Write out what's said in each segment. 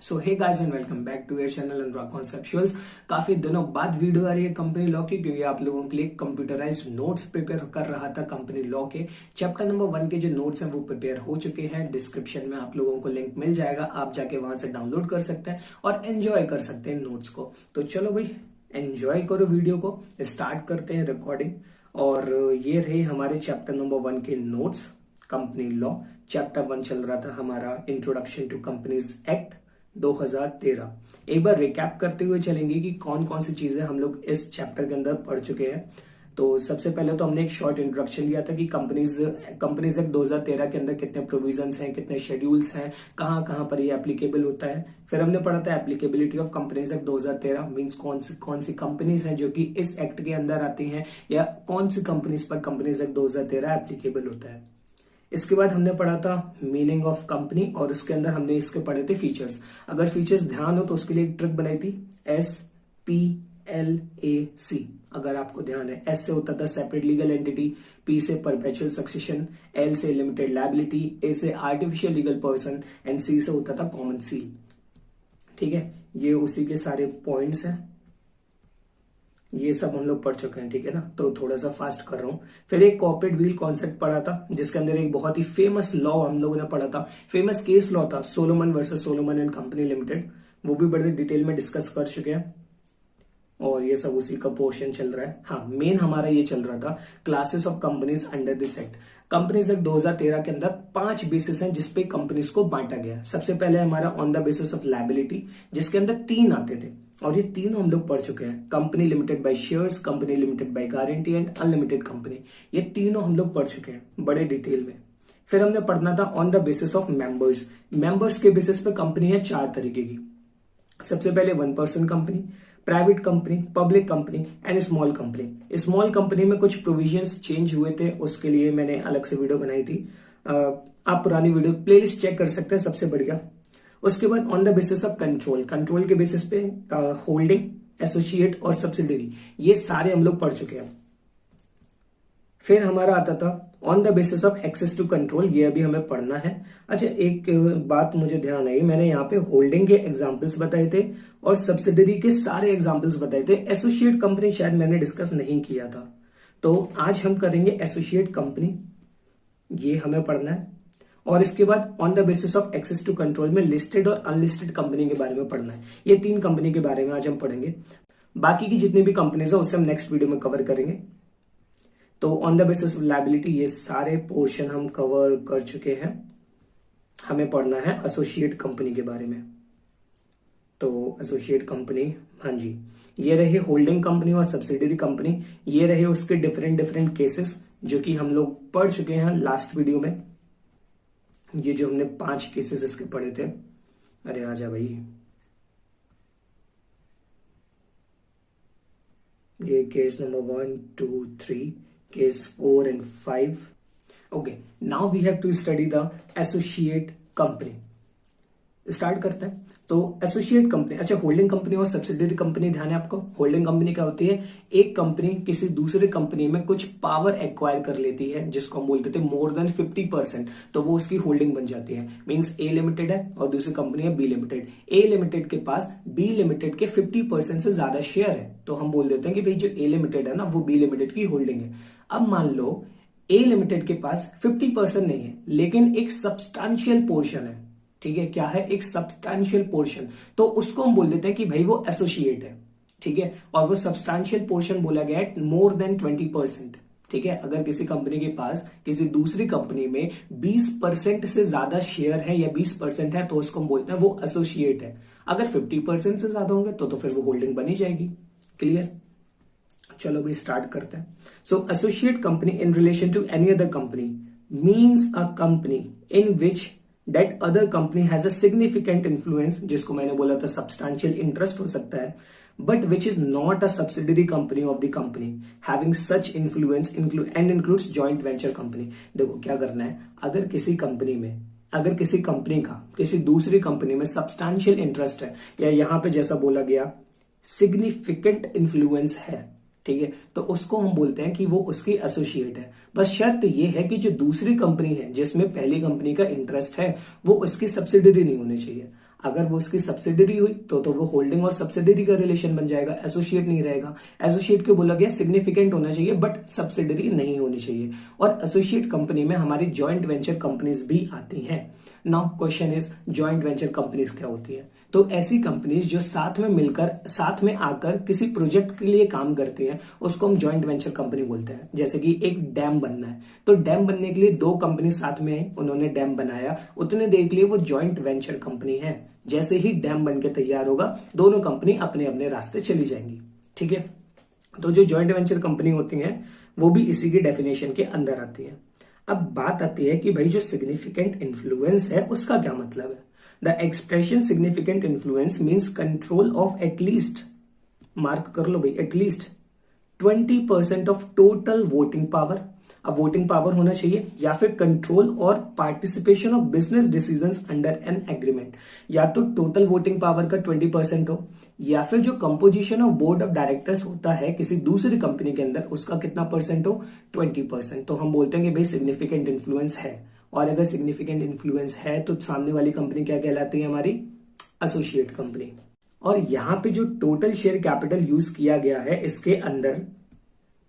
So hey guys and welcome back to your channel Anurag conceptuals. काफी दिनों बाद video आ रही है कंपनी लॉ की, क्योंकि आप लोगों के लिए कंप्यूटराइज्ड नोट्स प्रिपेयर कर रहा था। कंपनी लॉ के चैप्टर नंबर 1 के जो नोट्स हैं वो प्रिपेयर हो चुके हैं। डिस्क्रिप्शन में आप लोगों को लिंक मिल जाएगा, आप जाके वहां से डाउनलोड कर सकते हैं और एंजॉय कर सकते हैं नोट्स को। तो चलो भाई एंजॉय करो वीडियो को, स्टार्ट करते हैं रिकॉर्डिंग। और ये रहे हमारे चैप्टर नंबर 1 के नोट्स। कंपनी लॉ चैप्टर 1 चल रहा था हमारा इंट्रोडक्शन टू कंपनीज एक्ट 2013। एक बार रिकैप करते हुए चलेंगे कि कौन कौन सी चीजें हम लोग इस चैप्टर के अंदर पढ़ चुके हैं। तो सबसे पहले तो हमने एक शॉर्ट इंट्रोडक्शन लिया था कि कंपनीज एक्ट 2013 के अंदर कितने प्रोविजंस हैं, कितने शेड्यूल्स हैं, कहां कहां पर ये एप्लीकेबल होता है। फिर हमने पढ़ा था applicability of companies act 2013 means कौन सी कंपनीज हैं जो कि इस एक्ट के अंदर आती हैं, या कौन सी कंपनीज पर कंपनीज एक्ट 2013 एप्लीकेबल होता है। इसके बाद हमने पढ़ा था मीनिंग ऑफ कंपनी, और उसके अंदर हमने इसके पढ़े थे फीचर्स। अगर फीचर्स ध्यान हो तो उसके लिए एक ट्रिक बनाई थी, SPLAC। अगर आपको ध्यान है, S से होता था सेपरेट लीगल एंटिटी, P से परपेचुअल सक्सेशन, L से लिमिटेड लायबिलिटी, A से artificial legal person and C से होता था कॉमन सील। ठीक है, ये उसी के सारे पॉइंट्स हैं। ये सब हम लोग पढ़ चुके हैं, ठीक है ना। तो थोड़ा सा फास्ट कर रहा हूं। फिर एक कॉर्पोरेट व्हील कॉन्सेप्ट पढ़ा था, जिसके अंदर एक बहुत ही फेमस लॉ हम लोगों ने पढ़ा था। फेमस केस लॉ था Solomon versus Solomon and company limited. वो भी बड़े डिटेल में डिस्कस कर चुके हैं, और ये सब उसी का पोर्शन चल रहा है। हाँ, मेन हमारा ये चल रहा था classes of companies under this act. Companies act 2013 के अंदर 5 बेसिस हैं जिसपे कंपनीज को बांटा गया। सबसे पहले हमारा on the basis of liability, जिसके अंदर 3 आते थे, और ये तीनों हम लोग पढ़ चुके हैं। Company limited by shares, company limited by guarantee and unlimited company. ये तीनों हम लोग पढ़ चुके हैं बड़े डिटेल में। फिर हमने पढ़ना था on the basis of members. Members के बेसिस पे कंपनी है 4 तरीके की। सबसे पहले 1 person company, private company, public company and small company. Small company में कुछ प्रोविजंस चेंज हुए थे, उसके लिए मैंने अलग से वीडियो बनाई थी। आप पुरानी वीडियो प्लेलिस्ट चेक कर सकते हैं, सबसे बढ़िया। उसके बाद on the basis of control, control के बेसिस पे होल्डिंग, एसोसिएट और सब्सिडरी, ये सारे हम लोग पढ़ चुके हैं। फिर हमारा आता था on the basis of access to control, ये अभी हमें पढ़ना है। अच्छा, एक बात मुझे ध्यान आई, मैंने यहाँ पे होल्डिंग के एग्जाम्पल्स बताए थे और सब्सिडरी के सारे एग्जाम्पल्स बताए थे। एसोसिएट कंपनी शायद मैंने डिस्कस नहीं किया था, तो आज हम करेंगे एसोसिएट कंपनी, ये हमें पढ़ना है। और इसके बाद on the basis of access to control में लिस्टेड और अनलिस्टेड कंपनी के बारे में पढ़ना है। ये 3 कंपनी के बारे में आज हम पढ़ेंगे। बाकी की जितनी भी कंपनीज है उससे हम नेक्स्ट वीडियो में कवर करेंगे। तो on the basis of liability ये सारे पोर्शन हम कवर कर चुके हैं। हमें पढ़ना है एसोसिएट कंपनी के बारे में। तो एसोसिएट कंपनी, हाँ जी, ये रहे होल्डिंग कंपनी और सब्सिडरी कंपनी। ये रहे उसके डिफरेंट केसेस जो कि हम लोग पढ़ चुके हैं लास्ट वीडियो में। ये जो हमने 5 केसेस इसके पढ़े थे। अरे आजा भाई, ये case number 1, 2, 3, case 4 and 5। Okay, now we have to study the associate company. Start करते हैं। तो एसोसिएट कंपनी, अच्छा, होल्डिंग कंपनी और सब्सिडरी कंपनी ध्यान है आपको। होल्डिंग कंपनी क्या होती है? एक कंपनी किसी दूसरे कंपनी में कुछ पावर एक्वायर कर लेती है, जिसको हम बोलते थे मोर देन 50%, तो वो उसकी होल्डिंग बन जाती है। मींस ए लिमिटेड है और दूसरी कंपनी है बी लिमिटेड। ए लिमिटेड के पास बी लिमिटेड के 50% से ज्यादा शेयर है, तो हम बोल देते हैं कि भाई जो ए लिमिटेड है ना, वो बी लिमिटेड की होल्डिंग है। अब मान लो ए लिमिटेड के पास 50% नहीं है, लेकिन एक सब्सटैंशियल पोर्शन है। ठीक है, क्या है? एक सब्सटैंशियल पोर्शन, तो उसको हम बोल देते हैं कि भाई वो एसोसिएट है। ठीक है, और वो सब्सटैंशियल पोर्शन बोला गया है मोर देन 20%। ठीक है, अगर किसी कंपनी के पास किसी दूसरी कंपनी में 20% से ज्यादा शेयर है या 20% है, तो उसको हम बोलते हैं वो एसोसिएट है। अगर 50% से ज्यादा होंगे तो फिर वो होल्डिंग बनी जाएगी। क्लियर? चलो भाई स्टार्ट करते हैं। So associate company in relation to any other company means a company in which that other company has a significant influence, जिसको मैंने बोला था substantial interest हो सकता है, but which is not a subsidiary company of the company having such influence and includes joint venture company। देखो क्या करना है, अगर किसी कंपनी का किसी दूसरी कंपनी में substantial interest है, या यहां पे जैसा बोला गया significant influence है, ठीक है, तो उसको हम बोलते हैं कि वो उसकी एसोसिएट है। बस शर्त ये है कि जो दूसरी कंपनी है जिसमें पहली कंपनी का इंटरेस्ट है, वो उसकी सब्सिडरी नहीं होनी चाहिए। अगर वो उसकी सब्सिडरी हुई तो वो होल्डिंग और सब्सिडरी का रिलेशन बन जाएगा, एसोसिएट नहीं रहेगा। एसोसिएट क्यों बोला गया? सिग्निफिकेंट होना चाहिए बट सब्सिडरी नहीं होनी चाहिए। और एसोसिएट कंपनी में हमारी जॉइंट वेंचर कंपनीज भी आती हैं। Now question is joint venture companies क्या होती है? तो ऐसी कंपनीज जो साथ में मिलकर, साथ में आकर किसी प्रोजेक्ट के लिए काम करती हैं, उसको हम जॉइंट वेंचर कंपनी बोलते हैं। जैसे कि एक डैम बनना है, तो डैम बनने के लिए दो कंपनी साथ में आई, उन्होंने डैम बनाया, उतने देर के लिए वो जॉइंट वेंचर कंपनी है। जैसे ही डैम बन के तैयार होगा, दोनों कंपनी अपने अपने रास्ते चली जाएंगी। ठीक है, तो जो जॉइंट वेंचर कंपनी होती हैं वो भी इसी की डेफिनेशन के अंदर आती है। अब बात आती है कि भाई जो सिग्निफिकेंट इन्फ्लुएंस है उसका क्या मतलब है? The expression significant influence means control of at least, mark कर लो भाई, at least 20% of total voting power. अब वोटिंग पावर होना चाहिए, या फिर कंट्रोल और participation of business decisions under an agreement. या तो टोटल वोटिंग पावर का 20% हो, या फिर जो composition of board of directors होता है किसी दूसरी कंपनी के अंदर, उसका कितना परसेंट हो? 20%। तो हम बोलते हैं कि भाई सिग्निफिकेंट इन्फ्लुएंस है। और अगर सिग्निफिकेंट इन्फ्लुएंस है तो सामने वाली कंपनी क्या कहलाती है? हमारी एसोसिएट कंपनी। और यहां पे जो टोटल शेयर कैपिटल यूज किया गया है, इसके अंदर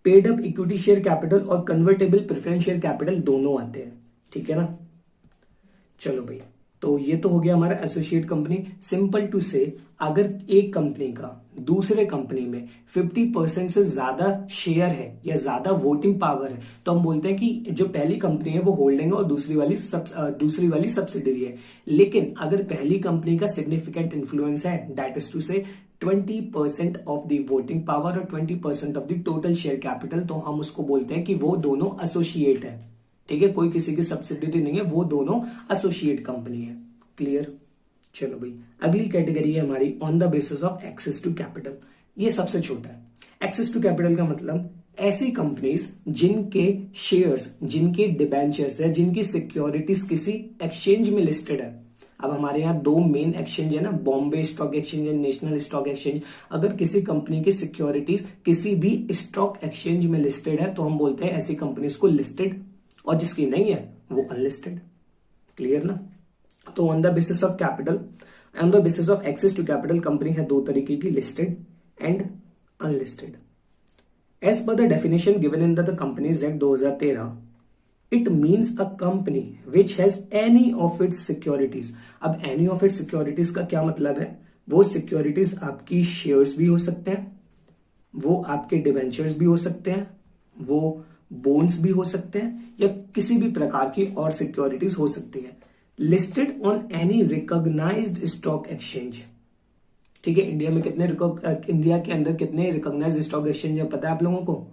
paid up equity share capital और कन्वर्टेबल प्रेफरेंस शेयर कैपिटल दोनों आते हैं। ठीक है ना? चलो भाई, तो ये तो हो गया हमारा एसोसिएट कंपनी। सिंपल टू से, अगर एक कंपनी का दूसरे कंपनी में 50% से ज्यादा शेयर है या ज्यादा वोटिंग पावर है, तो हम बोलते हैं कि जो पहली कंपनी है वो होल्डिंग है और दूसरी वाली सब्सिडरी है। लेकिन अगर पहली कंपनी का सिग्निफिकेंट इन्फ्लुएंस है, दैट इज टू से 20% ऑफ द वोटिंग पावर और 20% of the total share capital, तो हम उसको बोलते हैं कि वो दोनों एसोसिएट है। ठीक है, कोई किसी की सब्सिडरी नहीं है, वो दोनों एसोसिएट कंपनी है। क्लियर? चलो भाई, अगली कैटेगरी है हमारी on the basis of access to capital. ये सबसे छोटा है। एक्सेस टू कैपिटल का मतलब ऐसी कंपनीज जिनके शेयर्स, जिनके डिबेंचर्स है, जिनकी सिक्योरिटीज किसी एक्सचेंज में लिस्टेड है। अब हमारे यहाँ दो मेन एक्सचेंज है ना, Bombay stock exchange and national stock exchange. अगर किसी कंपनी की सिक्योरिटीज किसी भी स्टॉक एक्सचेंज में लिस्टेड है, तो हम बोलते हैं ऐसी कंपनीज को लिस्टेड, और जिसकी नहीं है वो अनलिस्टेड। क्लियर ना? तो on the basis of capital, on the basis of access to capital, company है दो तरीके की, listed and unlisted. As per the definition given in the companies act 2013, it means a company which has any of its securities. अब any of its securities का क्या मतलब है? वो सिक्योरिटीज आपकी शेयर्स भी हो सकते हैं, वो आपके डिबेंचर्स भी हो सकते हैं, वो बोन्स भी हो सकते हैं, या किसी भी प्रकार की और सिक्योरिटीज हो सकती है, listed on any recognised stock exchange. ठीक है, इंडिया के अंदर कितने रिकॉग्नाइज्ड स्टॉक एक्सचेंज है पता है आप लोगों को?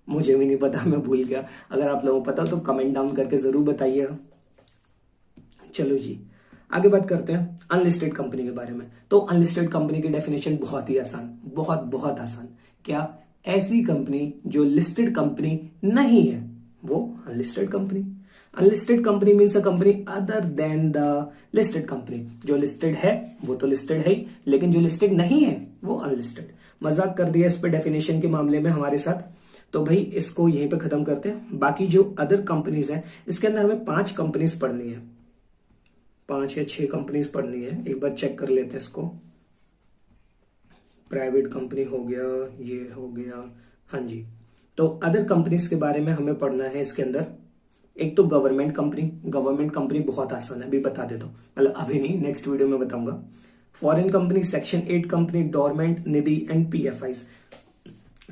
मुझे भी नहीं पता, मैं भूल गया। अगर आप लोगों को पता तो कमेंट डाउन करके जरूर बताइएगा। चलो जी, आगे बात करते हैं अनलिस्टेड कंपनी के बारे में। तो अनलिस्टेड कंपनी की डेफिनेशन बहुत ही आसान, बहुत बहुत आसान। क्या? ऐसी कंपनी जो लिस्टेड कंपनी नहीं है, वो unlisted company. Unlisted company means a company other than the listed company. जो लिस्टेड है वो तो लिस्टेड है ही, लेकिन जो लिस्टेड नहीं है वो अनलिस्टेड। मजाक कर दिया इस पे डेफिनेशन के मामले में हमारे साथ, तो भाई इसको यहीं पे खत्म करते हैं। बाकी जो अदर कंपनीज हैं, इसके अंदर हमें 5 कंपनीज पढ़नी है, 5 या 6 कंपनीज पढ़नी है। एक बार चेक कर लेते हैं इसको। प्राइवेट कंपनी हो गया, ये हो गया, हाँ जी। तो अदर कंपनीज के बारे में हमें पढ़ना है इसके अंदर। एक तो गवर्नमेंट कंपनी। गवर्नमेंट कंपनी बहुत आसान है, अभी बता देता हूँ, मतलब अभी नहीं, नेक्स्ट वीडियो में बताऊंगा। Foreign company, section 8 company, dormant, Nidhi and PFIs.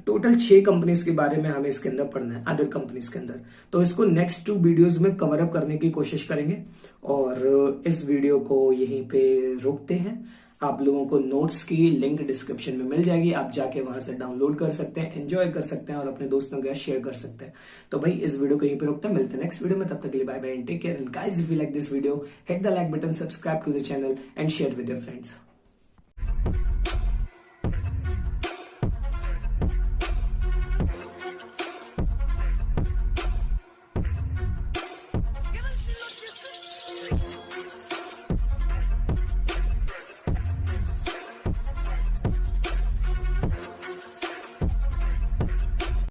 Total 6 companies के बारे में हमें इसके अंदर पढ़ना है, अदर कंपनीज के अंदर। तो इसको नेक्स्ट 2 वीडियोस में कवर अप करने की कोशिश करेंगे, और इस वीडियो को यहीं पे रोकते हैं। आप लोगों को नोट्स की लिंक डिस्क्रिप्शन में मिल जाएगी, आप जाके वहां से डाउनलोड कर सकते हैं, एंजॉय कर सकते हैं और अपने दोस्तों के साथ शेयर कर सकते हैं। तो भाई इस वीडियो को यहीं पे रोकते हैं, मिलते हैं नेक्स्ट वीडियो में। तब तक के लिए bye bye and take care. And guys, if you like this video, hit the like button, subscribe to the channel and share with your friends.